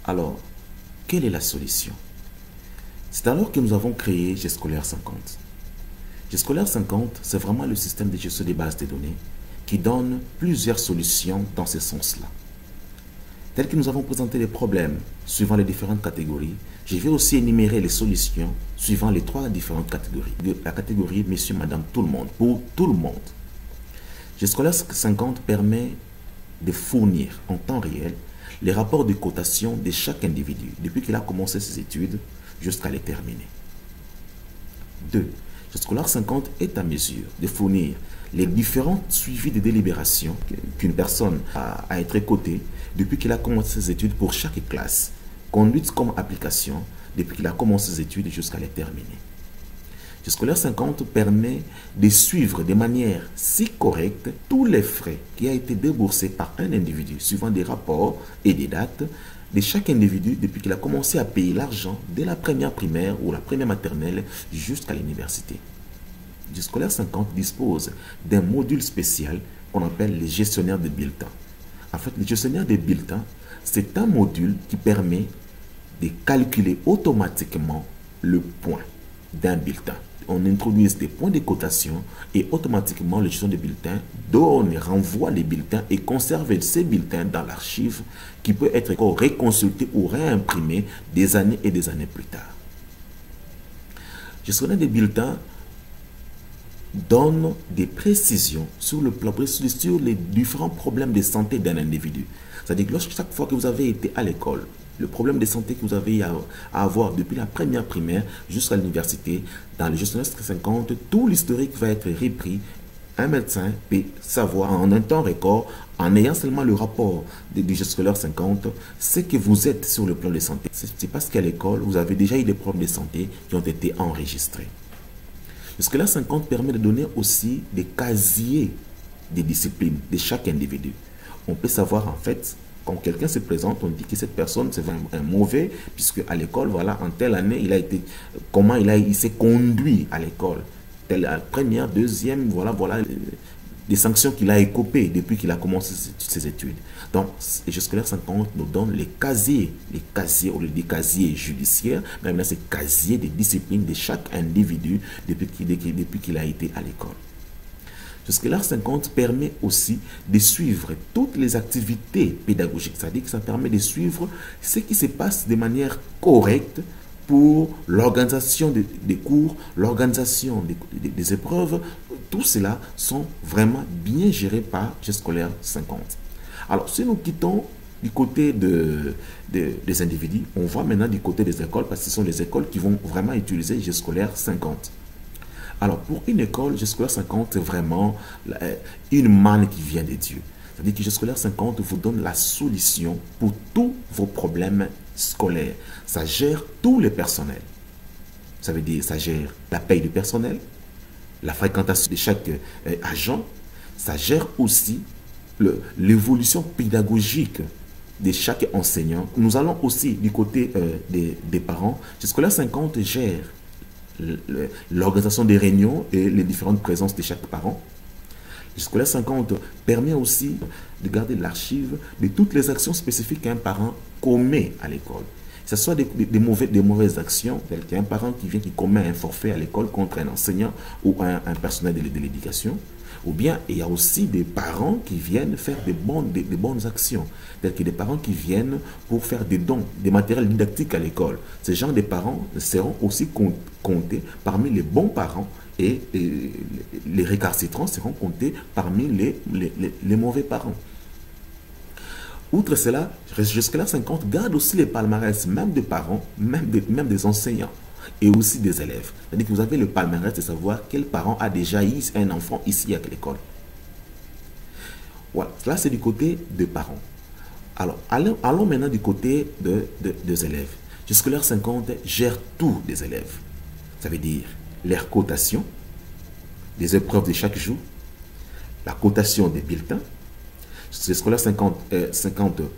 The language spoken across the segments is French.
Alors, quelle est la solution? C'est alors que nous avons créé Gscolaire 50. Gscolaire 50, c'est vraiment le système de gestion des bases de données qui donne plusieurs solutions dans ce sens-là. Tel que nous avons présenté les problèmes suivant les différentes catégories, je vais aussi énumérer les solutions suivant les 3 différentes catégories. La catégorie monsieur, madame, tout le monde, pour tout le monde. Gscolaire 50 permet de fournir en temps réel les rapports de cotation de chaque individu depuis qu'il a commencé ses études jusqu'à les terminer. 2. Gscolaire 50 est à mesure de fournir les différents suivis de délibération qu'une personne a à être cotée depuis qu'il a commencé ses études pour chaque classe, conduite comme application depuis qu'il a commencé ses études jusqu'à les terminer. Gscolaire 50 permet de suivre de manière si correcte tous les frais qui ont été déboursés par un individu suivant des rapports et des dates de chaque individu depuis qu'il a commencé à payer l'argent dès la première primaire ou la première maternelle jusqu'à l'université. Gscolaire 50 dispose d'un module spécial qu'on appelle les gestionnaires de bulletins. En fait, le gestionnaire de bulletins, c'est un module qui permet de calculer automatiquement le point d'un bulletin. On introduit des points de cotation et automatiquement le gestionnaire de bulletins donne, renvoie les bulletins et conserve ces bulletins dans l'archive qui peut être reconsulté ou réimprimé des années et des années plus tard. Gestionnaire des bulletins donne des précisions sur les différents problèmes de santé d'un individu. C'est-à-dire que chaque fois que vous avez été à l'école, le problème de santé que vous avez à avoir depuis la première primaire jusqu'à l'université, dans le gestionnaire 50, tout l'historique va être repris. Un médecin peut savoir en un temps record, en ayant seulement le rapport du gestionnaire 50, ce que vous êtes sur le plan de santé. C'est parce qu'à l'école, vous avez déjà eu des problèmes de santé qui ont été enregistrés. Gscolaire 50 permet de donner aussi des casiers des disciplines de chaque individu. On peut savoir en fait, quand quelqu'un se présente, on dit que cette personne c'est un mauvais, puisque à l'école, voilà, en telle année, il a été, comment il s'est conduit à l'école. Telle première, deuxième, voilà, des sanctions qu'il a écopées depuis qu'il a commencé ses études. Donc, Gscolaire 50 nous donne les casiers au lieu des casiers judiciaires, mais maintenant c'est casiers des disciplines de chaque individu depuis qu'il a été à l'école. Gscolaire 50 permet aussi de suivre toutes les activités pédagogiques, c'est-à-dire que ça permet de suivre ce qui se passe de manière correcte pour l'organisation des cours, l'organisation des épreuves. Tout cela sont vraiment bien gérés par Gscolaire 50. Alors, si nous quittons du côté des individus, on va maintenant du côté des écoles, parce que ce sont les écoles qui vont vraiment utiliser Gscolaire 50. Alors, pour une école, Gscolaire 50, c'est vraiment une manne qui vient de Dieu. C'est-à-dire que Gscolaire 50 vous donne la solution pour tous vos problèmes scolaires. Ça gère tous les personnels. Ça veut dire, ça gère la paye du personnel, la fréquentation de chaque agent. Ça gère aussi l'évolution pédagogique de chaque enseignant. Nous allons aussi du côté des parents. Gscolaire 50 gère l'organisation des réunions et les différentes présences de chaque parent. Gscolaire 50 permet aussi de garder l'archive de toutes les actions spécifiques qu'un parent commet à l'école. Que ce soit des mauvaises actions, telles qu'un parent qui commet un forfait à l'école contre un enseignant ou un personnel de l'éducation, ou bien il y a aussi des parents qui viennent faire des bonnes actions, tels que des parents qui viennent pour faire des dons, des matériels didactiques à l'école. Ces gens de parents seront aussi comptés parmi les bons parents et les récalcitrants seront comptés parmi les mauvais parents. Outre cela, Gscolaire 50 garde aussi les palmarès, même des parents, même des enseignants et aussi des élèves. C'est-à-dire que vous avez le palmarès de savoir quel parent a déjà eu un enfant ici à l'école. Voilà, là c'est du côté des parents. Alors, allons maintenant du côté des élèves. Gscolaire 50 gère tout des élèves. Ça veut dire leur cotation, des épreuves de chaque jour, la cotation des bulletins. Gscolaire 50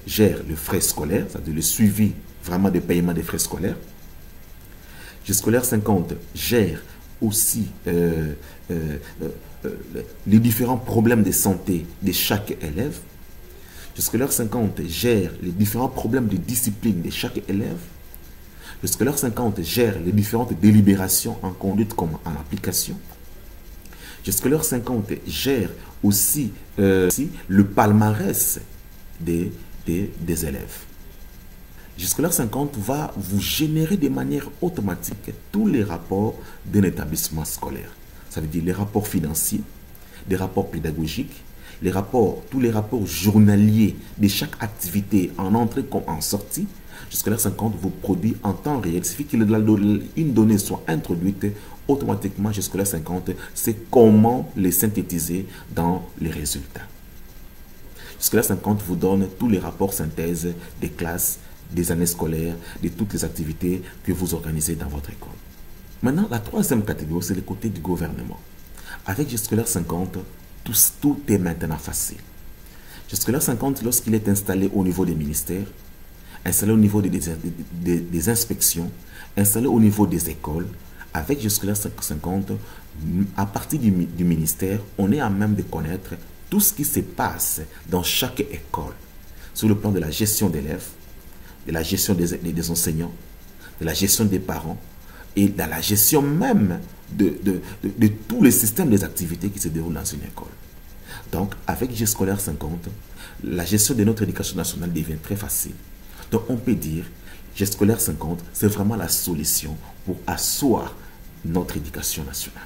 gère le frais scolaire, c'est-à-dire le suivi vraiment de paiement des frais scolaires. Gscolaire 50 gère aussi les différents problèmes de santé de chaque élève. Scolaire 50 gère les différents problèmes de discipline de chaque élève. Le scolaire 50 gère les différentes délibérations en conduite comme en application. Le scolaire 50 gère aussi, le palmarès des élèves. Le scolaire 50 va vous générer de manière automatique tous les rapports d'un établissement scolaire. Ça veut dire les rapports financiers, les rapports pédagogiques, tous les rapports journaliers de chaque activité en entrée comme en sortie. Scolaire 50 vous produit en temps réel. Il suffit qu'une donnée soit introduite, automatiquement Scolaire 50 c'est comment les synthétiser dans les résultats. Scolaire 50 vous donne tous les rapports synthèse des classes, des années scolaires, de toutes les activités que vous organisez dans votre école. Maintenant, la troisième catégorie, c'est le côté du gouvernement. Avec Scolaire 50, tout est maintenant facile. Scolaire 50, lorsqu'il est installé au niveau des ministères, installé au niveau des inspections, installé au niveau des écoles, avec Scolaire 50, à partir du ministère, on est à même de connaître tout ce qui se passe dans chaque école, sur le plan de la gestion d'élèves, de la gestion des enseignants, de la gestion des parents, et de la gestion même de tous les systèmes des activités qui se déroulent dans une école. Donc, avec Scolaire 50, la gestion de notre éducation nationale devient très facile. Donc, on peut dire Scolaire 50, c'est vraiment la solution pour asseoir notre éducation nationale.